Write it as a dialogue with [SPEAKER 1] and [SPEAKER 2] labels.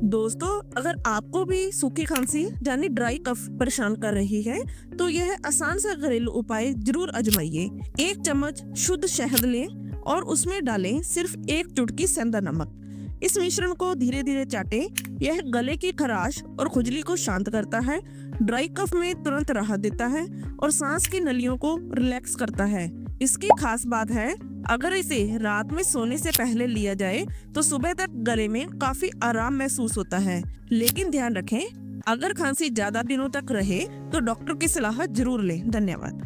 [SPEAKER 1] दोस्तों, अगर आपको भी सूखी खांसी यानी ड्राई कफ परेशान कर रही है, तो यह आसान सा घरेलू उपाय जरूर आजमाइए। 1 चम्मच शुद्ध शहद लें और उसमें डालें सिर्फ 1 चुटकी सेंधा नमक। इस मिश्रण को धीरे धीरे चाटें। यह गले की खराश और खुजली को शांत करता है, ड्राई कफ में तुरंत राहत देता है और सांस की नलियों को रिलैक्स करता है। इसकी खास बात है, अगर इसे रात में सोने से पहले लिया जाए तो सुबह तक गले में काफी आराम महसूस होता है। लेकिन ध्यान रखें, अगर खांसी ज्यादा दिनों तक रहे तो डॉक्टर की सलाह जरूर लें। धन्यवाद।